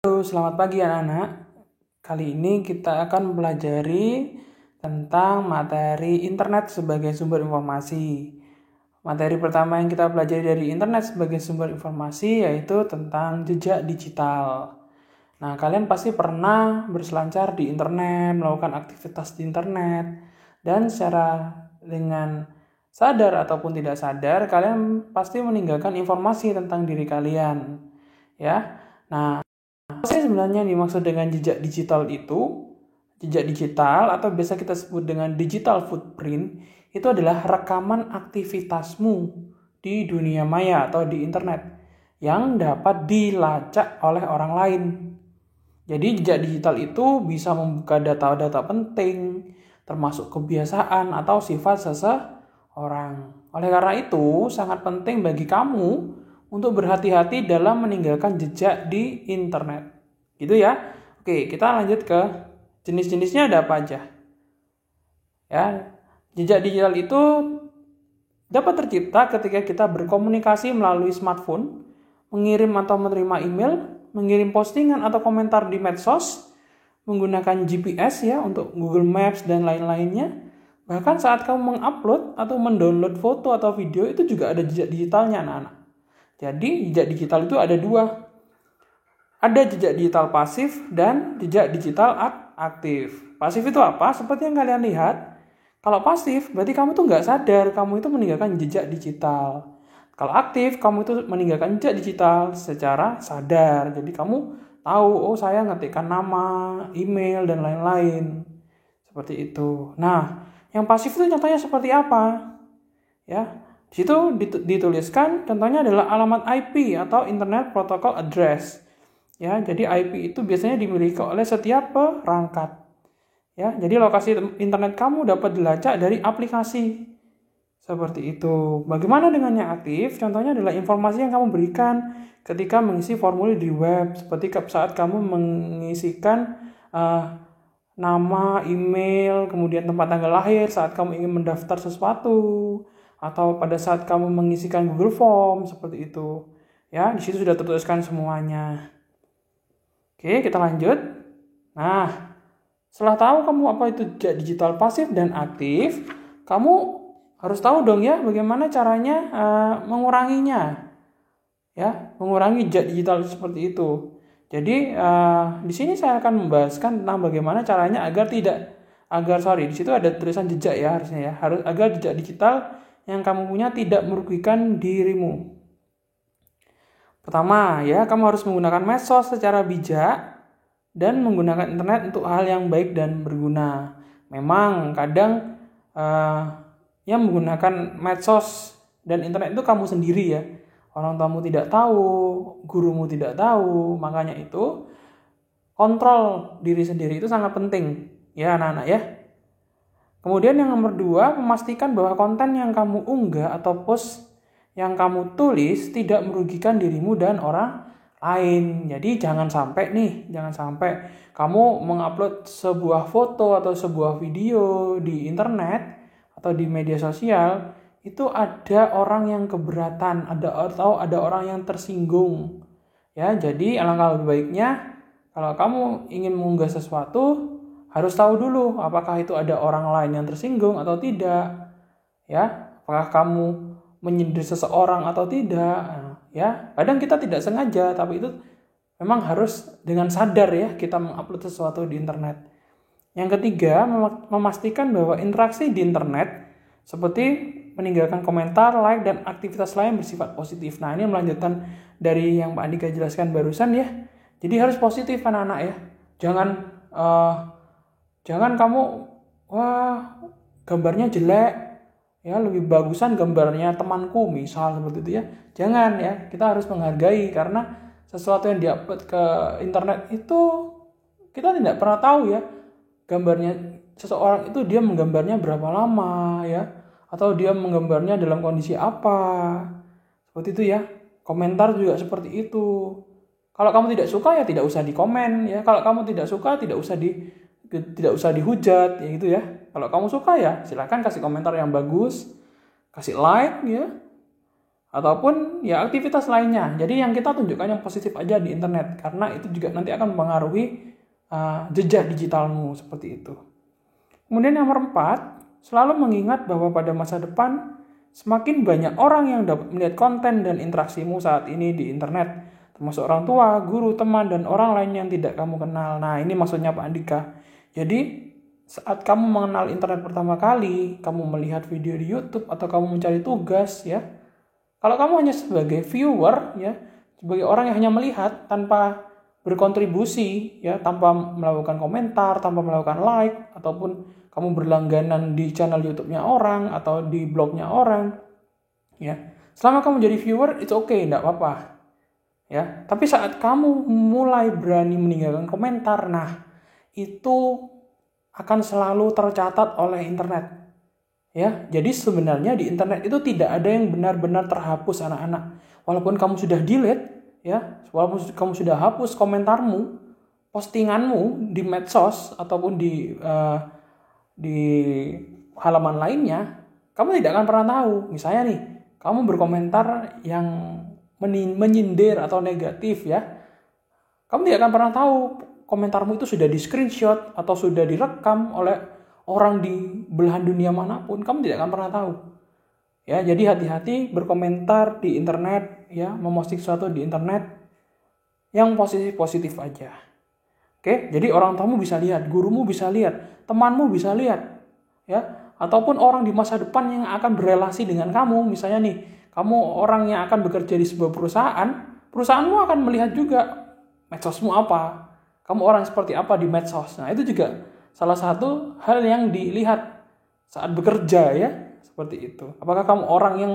Halo, selamat pagi anak-anak. Kali ini kita akan mempelajari tentang materi internet sebagai sumber informasi. Materi pertama yang kita pelajari dari internet sebagai sumber informasi yaitu tentang jejak digital. Nah, kalian pasti pernah berselancar di internet, melakukan aktivitas di internet, dan secara dengan sadar ataupun tidak sadar, kalian pasti meninggalkan informasi tentang diri kalian. Ya, nah, apa sih sebenarnya yang dimaksud dengan jejak digital itu? Jejak digital atau biasa kita sebut dengan digital footprint itu adalah rekaman aktivitasmu di dunia maya atau di internet yang dapat dilacak oleh orang lain. Jadi jejak digital itu bisa membuka data-data penting, termasuk kebiasaan atau sifat seseorang. Oleh karena itu, sangat penting bagi kamu untuk berhati-hati dalam meninggalkan jejak di internet. Gitu ya. Oke, kita lanjut ke jenis-jenisnya ada apa aja. Ya, jejak digital itu dapat tercipta ketika kita berkomunikasi melalui smartphone, mengirim atau menerima email, mengirim postingan atau komentar di medsos, menggunakan GPS ya untuk Google Maps dan lain-lainnya. Bahkan saat kamu mengupload atau mendownload foto atau video itu juga ada jejak digitalnya anak-anak. Jadi jejak digital itu ada dua. Ada jejak digital pasif dan jejak digital aktif. Pasif itu apa? Seperti yang kalian lihat. Kalau pasif berarti kamu tuh nggak sadar kamu itu meninggalkan jejak digital. Kalau aktif, kamu itu meninggalkan jejak digital secara sadar. Jadi kamu tahu, oh saya ngetikkan nama, email, dan lain-lain. Seperti itu. Nah, yang pasif itu contohnya seperti apa? Ya, di situ dituliskan contohnya adalah alamat IP atau Internet Protocol Address. Ya, jadi IP itu biasanya dimiliki oleh setiap perangkat. Ya, jadi lokasi internet kamu dapat dilacak dari aplikasi. Seperti itu. Bagaimana dengan yang aktif? Contohnya adalah informasi yang kamu berikan ketika mengisi formulir di web. Seperti saat kamu mengisikan nama, email, kemudian tempat tanggal lahir saat kamu ingin mendaftar sesuatu. Atau pada saat kamu mengisikan Google Form. Seperti itu. Ya, di situ sudah tertuliskan semuanya. Oke, kita lanjut. Nah, setelah tahu kamu apa itu digital pasif dan aktif, kamu harus tahu dong ya bagaimana caranya menguranginya. Ya, mengurangi jejak digital seperti itu. Jadi di sini saya akan membahaskan tentang bagaimana caranya di situ ada tulisan jejak ya harusnya ya, harus agar jejak digital yang kamu punya tidak merugikan dirimu. Pertama ya, kamu harus menggunakan medsos secara bijak dan menggunakan internet untuk hal yang baik dan berguna. Memang kadang yang menggunakan medsos dan internet itu kamu sendiri ya. Orang tuamu tidak tahu, gurumu tidak tahu, makanya itu kontrol diri sendiri itu sangat penting ya anak-anak ya. Kemudian yang nomor 2, memastikan bahwa konten yang kamu unggah atau post yang kamu tulis tidak merugikan dirimu dan orang lain. Jadi jangan sampai kamu mengupload sebuah foto atau sebuah video di internet atau di media sosial itu ada orang yang keberatan, ada orang yang tersinggung. Ya, jadi alangkah lebih baiknya kalau kamu ingin mengunggah sesuatu harus tahu dulu apakah itu ada orang lain yang tersinggung atau tidak. Ya, apakah kamu menyindir seseorang atau tidak. Ya, kadang kita tidak sengaja, tapi itu memang harus dengan sadar ya kita mengupload sesuatu di internet. Yang ketiga, memastikan bahwa interaksi di internet seperti meninggalkan komentar, like, dan aktivitas lain bersifat positif. Nah, ini melanjutkan dari yang Pak Andika jelaskan barusan ya. Jadi harus positif anak-anak ya. Jangan kamu gambarnya jelek ya, lebih bagusan gambarnya temanku misal seperti itu ya. Jangan ya, kita harus menghargai karena sesuatu yang diupload ke internet itu kita tidak pernah tahu ya gambarnya seseorang itu dia menggambarnya berapa lama ya, atau dia menggambarnya dalam kondisi apa. Seperti itu ya. Komentar juga seperti itu. Kalau kamu tidak suka ya tidak usah dikomen ya. Kalau kamu tidak suka tidak usah dihujat ya gitu ya. Kalau kamu suka ya silakan kasih komentar yang bagus, kasih like ya. ataupun ya aktivitas lainnya. Jadi yang kita tunjukkan yang positif aja di internet, karena itu juga nanti akan mempengaruhi jejak digitalmu seperti itu. Kemudian yang nomor 4, selalu mengingat bahwa pada masa depan semakin banyak orang yang dapat melihat konten dan interaksimu saat ini di internet, termasuk orang tua, guru, teman, dan orang lain yang tidak kamu kenal. Nah, ini maksudnya Pak Andika. Jadi saat kamu mengenal internet pertama kali, kamu melihat video di YouTube atau kamu mencari tugas ya. Kalau kamu hanya sebagai viewer ya, sebagai orang yang hanya melihat tanpa berkontribusi ya, tanpa melakukan komentar, tanpa melakukan like, ataupun kamu berlangganan di channel YouTube-nya orang atau di blognya orang ya. Selama kamu jadi viewer, it's okay, enggak apa-apa. Ya, tapi saat kamu mulai berani meninggalkan komentar, nah itu akan selalu tercatat oleh internet. Ya, jadi sebenarnya di internet itu tidak ada yang benar-benar terhapus anak-anak. Walaupun kamu sudah delete, ya, walaupun kamu sudah hapus komentarmu, postinganmu di medsos ataupun di halaman lainnya, kamu tidak akan pernah tahu. Misalnya nih, kamu berkomentar yang menyindir atau negatif ya, kamu tidak akan pernah tahu komentarmu itu sudah di screenshot atau sudah direkam oleh orang di belahan dunia manapun. Kamu tidak akan pernah tahu. Ya, jadi hati-hati berkomentar di internet ya, memposting sesuatu di internet yang positif-positif aja. Oke, jadi orang tuamu bisa lihat, gurumu bisa lihat, temanmu bisa lihat ya, ataupun orang di masa depan yang akan berelasi dengan kamu. Misalnya nih, kamu orang yang akan bekerja di sebuah perusahaanmu akan melihat juga medsosmu apa. Kamu orang seperti apa di medsos. Nah, itu juga salah satu hal yang dilihat saat bekerja ya, seperti itu. Apakah kamu orang yang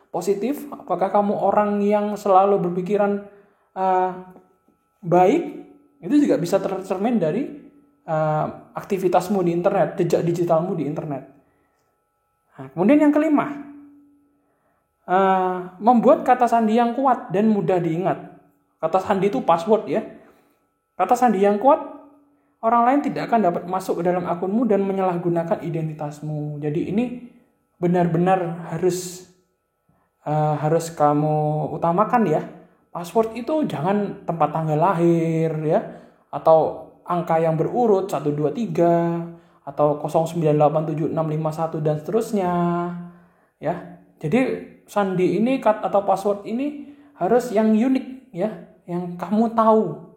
positif? Apakah kamu orang yang selalu berpikiran baik? Itu juga bisa tercermin dari aktivitasmu di internet, jejak digitalmu di internet. Nah, kemudian yang kelima, membuat kata sandi yang kuat dan mudah diingat. Kata sandi itu password ya. Kata sandi yang kuat, orang lain tidak akan dapat masuk ke dalam akunmu dan menyalahgunakan identitasmu. Jadi ini benar-benar harus kamu utamakan ya. Password itu jangan tempat tanggal lahir ya, atau angka yang berurut 1 2 3 atau 09876551 dan seterusnya ya. Jadi sandi ini atau password ini harus yang unik ya, yang kamu tahu.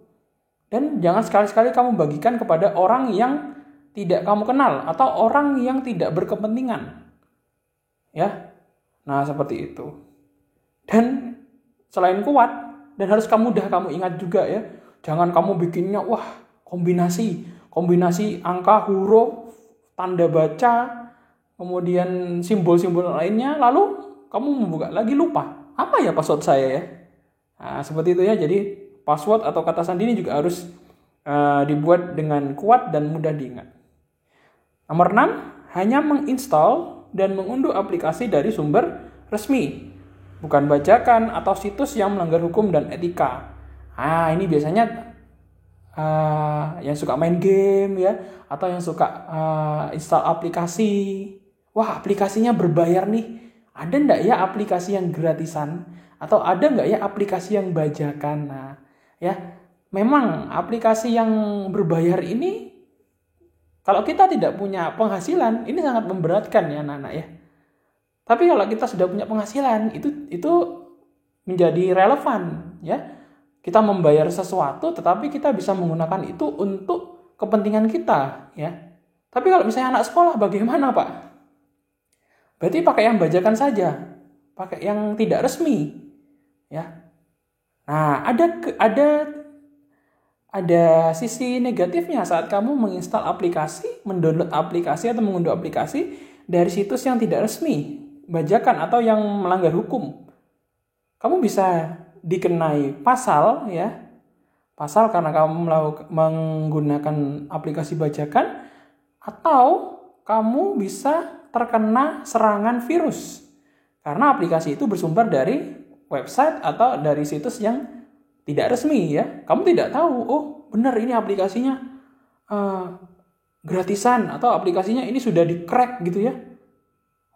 Dan jangan sekali-sekali kamu bagikan kepada orang yang tidak kamu kenal atau orang yang tidak berkepentingan. Ya. Nah, seperti itu. Dan selain kuat, dan harus mudah kamu ingat juga ya. Jangan kamu bikinnya kombinasi angka, huruf, tanda baca, kemudian simbol-simbol lainnya, lalu kamu membuka lagi lupa. Apa ya password saya ya? Nah, seperti itu ya. Jadi password atau kata sandi ini juga harus dibuat dengan kuat dan mudah diingat. Nomor 6, hanya menginstal dan mengunduh aplikasi dari sumber resmi, bukan bajakan atau situs yang melanggar hukum dan etika. Nah, ini biasanya yang suka main game ya, atau yang suka install aplikasi. Wah, aplikasinya berbayar nih. Ada enggak ya aplikasi yang gratisan? Atau ada enggak ya aplikasi yang bajakan? Nah, ya, memang aplikasi yang berbayar ini, kalau kita tidak punya penghasilan, ini sangat memberatkan ya anak-anak ya. Tapi kalau kita sudah punya penghasilan, itu menjadi relevan ya. Kita membayar sesuatu, tetapi kita bisa menggunakan itu untuk kepentingan kita ya. Tapi kalau misalnya anak sekolah, bagaimana Pak? Berarti pakai yang bajakan saja, pakai yang tidak resmi ya. Nah, ada sisi negatifnya saat kamu menginstal aplikasi, mendownload aplikasi atau mengunduh aplikasi dari situs yang tidak resmi, bajakan atau yang melanggar hukum. Kamu bisa dikenai pasal ya. Pasal karena kamu menggunakan aplikasi bajakan, atau kamu bisa terkena serangan virus. Karena aplikasi itu bersumber dari website atau dari situs yang tidak resmi ya. Kamu tidak tahu, oh benar ini aplikasinya gratisan atau aplikasinya ini sudah di-crack gitu ya.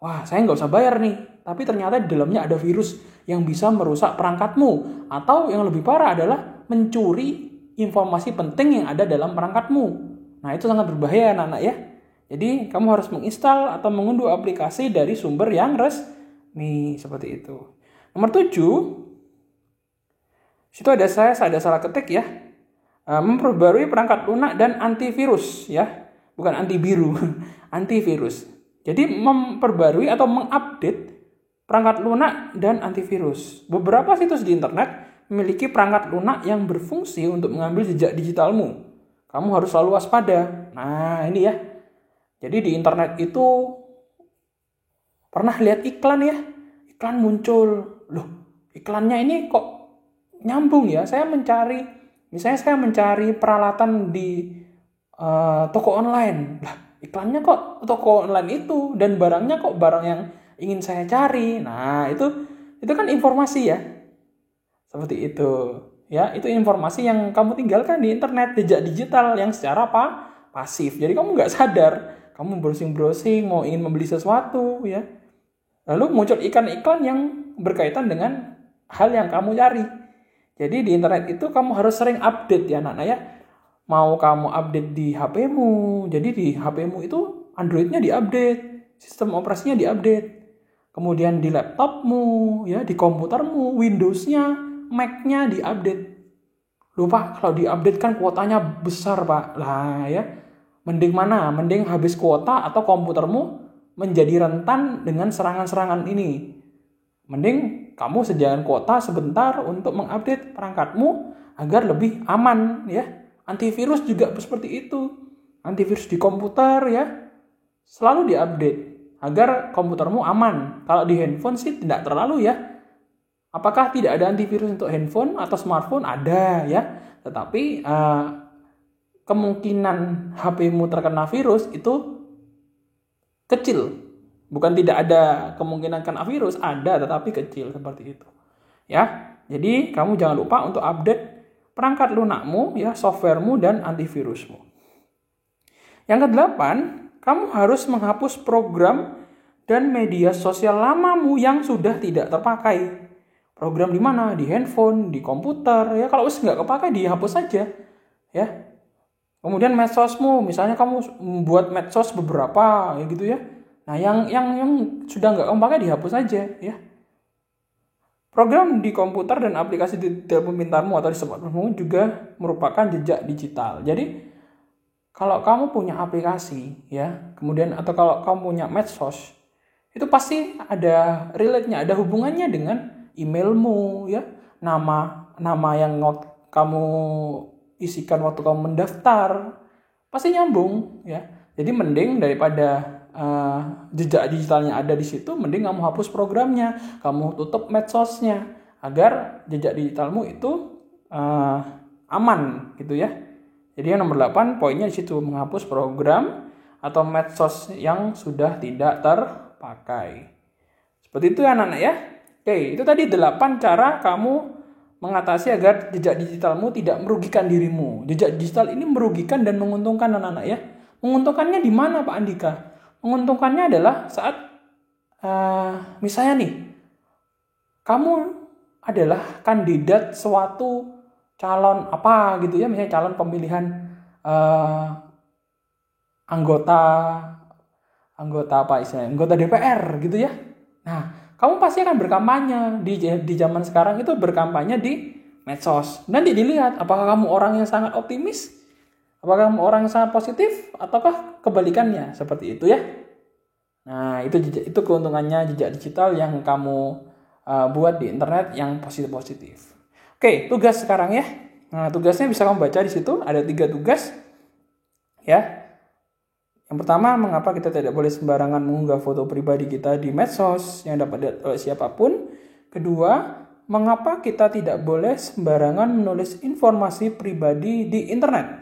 Wah, saya nggak usah bayar nih. tapi ternyata di dalamnya ada virus yang bisa merusak perangkatmu. Atau yang lebih parah adalah mencuri informasi penting yang ada dalam perangkatmu. Nah, itu sangat berbahaya anak-anak ya. Jadi kamu harus menginstal atau mengunduh aplikasi dari sumber yang resmi seperti itu. Nomor 7, situ ada salah ketik ya. Memperbarui perangkat lunak dan antivirus ya. Bukan anti biru, antivirus. Jadi memperbarui atau mengupdate perangkat lunak dan antivirus. Beberapa situs di internet memiliki perangkat lunak yang berfungsi untuk mengambil jejak digitalmu. Kamu harus selalu waspada. Nah, ini ya. Jadi di internet itu pernah lihat iklan ya. Iklan muncul. Loh, iklannya ini kok nyambung ya. Saya mencari peralatan di toko online. Lah, iklannya kok toko online itu dan barangnya kok barang yang ingin saya cari. Nah, itu kan informasi ya. Seperti itu. Ya, itu informasi yang kamu tinggalkan di internet, jejak digital yang secara pasif. Jadi kamu nggak sadar, kamu browsing mau ingin membeli sesuatu ya. Lalu muncul iklan-iklan yang berkaitan dengan hal yang kamu cari. Jadi di internet itu kamu harus sering update ya anak-anak ya. Mau kamu update di HP-mu, jadi di HP-mu itu Android-nya diupdate, sistem operasinya diupdate. Kemudian di laptopmu, ya di komputermu, Windows-nya, Mac-nya diupdate. Lupa kalau diupdate kan kuotanya besar Pak. Lah ya, mending mana? Mending habis kuota atau komputermu menjadi rentan dengan serangan-serangan ini. Mending kamu sediakan kuota sebentar untuk mengupdate perangkatmu agar lebih aman ya. Antivirus juga seperti itu. Antivirus di komputer ya selalu diupdate agar komputermu aman. Kalau di handphone sih tidak terlalu ya. Apakah tidak ada antivirus untuk handphone atau smartphone? Ada ya. Tetapi kemungkinan HP-mu terkena virus itu kecil. Bukan tidak ada kemungkinan kena virus, ada tetapi kecil seperti itu. Ya. Jadi kamu jangan lupa untuk update perangkat lunakmu, ya, softwaremu dan antivirusmu. Yang kedelapan, kamu harus menghapus program dan media sosial lamamu yang sudah tidak terpakai. Program di mana? Di handphone, di komputer, ya. Kalau nggak kepakai, dihapus saja, ya. Kemudian medsosmu, misalnya kamu membuat medsos beberapa, ya gitu ya. Nah, yang sudah nggak kepakai dihapus saja, ya. Program di komputer dan aplikasi di telepon pintarmu atau di smartphone juga merupakan jejak digital. Jadi kalau kamu punya aplikasi ya, kemudian atau kalau kamu punya medsos, itu pasti ada relate-nya, ada hubungannya dengan emailmu ya, nama yang kamu isikan waktu kamu mendaftar, pasti nyambung ya. Jadi mending daripada jejak digitalnya ada di situ, mending kamu hapus programnya, kamu tutup medsosnya agar jejak digitalmu itu aman gitu ya. Jadi yang nomor 8 poinnya di situ, menghapus program atau medsos yang sudah tidak terpakai. Seperti itu ya anak-anak ya. Oke, itu tadi 8 cara kamu mengatasi agar jejak digitalmu tidak merugikan dirimu. Jejak digital ini merugikan dan menguntungkan anak-anak ya. Menguntungkannya di mana Pak Andika? Menguntungkannya adalah saat misalnya nih, kamu adalah kandidat suatu calon apa gitu ya, misalnya calon pemilihan anggota apa istilahnya, anggota DPR gitu ya. Nah, kamu pasti akan berkampanye di zaman sekarang itu, berkampanye di medsos. Nanti dilihat apakah kamu orang yang sangat optimis, apakah kamu orang yang sangat positif, ataukah kebalikannya, seperti itu ya. Nah, itu keuntungannya jejak digital yang kamu buat di internet yang positif. Oke, tugas sekarang ya. Nah, tugasnya bisa kamu baca di situ, ada 3 tugas. Ya. Yang pertama, mengapa kita tidak boleh sembarangan mengunggah foto pribadi kita di medsos yang dapat dilihat oleh siapapun. Kedua, mengapa kita tidak boleh sembarangan menulis informasi pribadi di internet.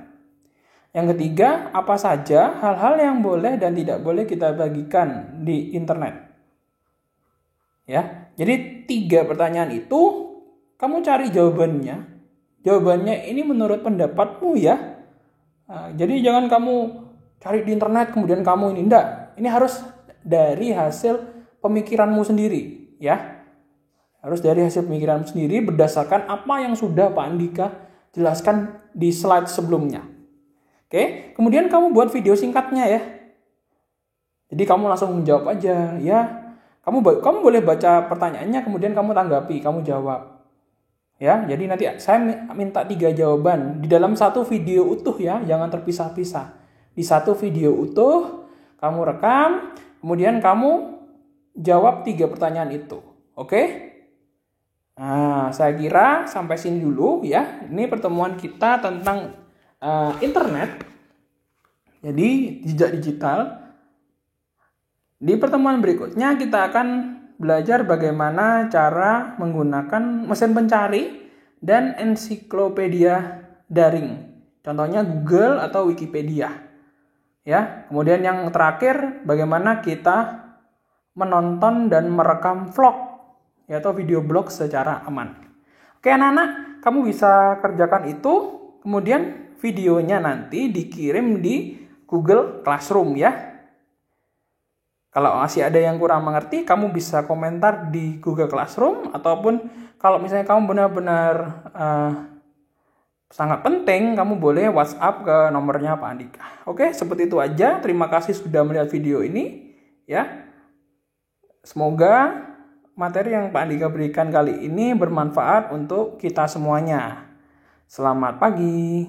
Yang ketiga, apa saja hal-hal yang boleh dan tidak boleh kita bagikan di internet. Ya, jadi 3 pertanyaan itu kamu cari jawabannya. Jawabannya ini menurut pendapatmu ya. Nah, jadi jangan kamu cari di internet kemudian kamu ini enggak. Ini harus dari hasil pemikiranmu sendiri, ya. Harus dari hasil pemikiranmu sendiri berdasarkan apa yang sudah Pak Andika jelaskan di slide sebelumnya. Oke, kemudian kamu buat video singkatnya ya. Jadi kamu langsung menjawab aja, ya. Kamu boleh baca pertanyaannya, kemudian kamu tanggapi, kamu jawab. Ya, jadi nanti saya minta 3 jawaban di dalam satu video utuh ya, jangan terpisah-pisah. Di satu video utuh, kamu rekam, kemudian kamu jawab 3 pertanyaan itu. Oke? Nah, saya kira sampai sini dulu ya. Ini pertemuan kita tentang internet. Jadi, jejak digital. Di pertemuan berikutnya kita akan belajar bagaimana cara menggunakan mesin pencari dan ensiklopedia daring. Contohnya Google atau Wikipedia. Ya, kemudian yang terakhir bagaimana kita menonton dan merekam vlog atau video blog secara aman. Oke anak-anak, kamu bisa kerjakan itu, kemudian videonya nanti dikirim di Google Classroom ya. Kalau masih ada yang kurang mengerti, kamu bisa komentar di Google Classroom, ataupun kalau misalnya kamu benar-benar sangat penting, kamu boleh WhatsApp ke nomornya Pak Andika. Oke, seperti itu aja. Terima kasih sudah melihat video ini. Ya, semoga materi yang Pak Andika berikan kali ini bermanfaat untuk kita semuanya. Selamat pagi.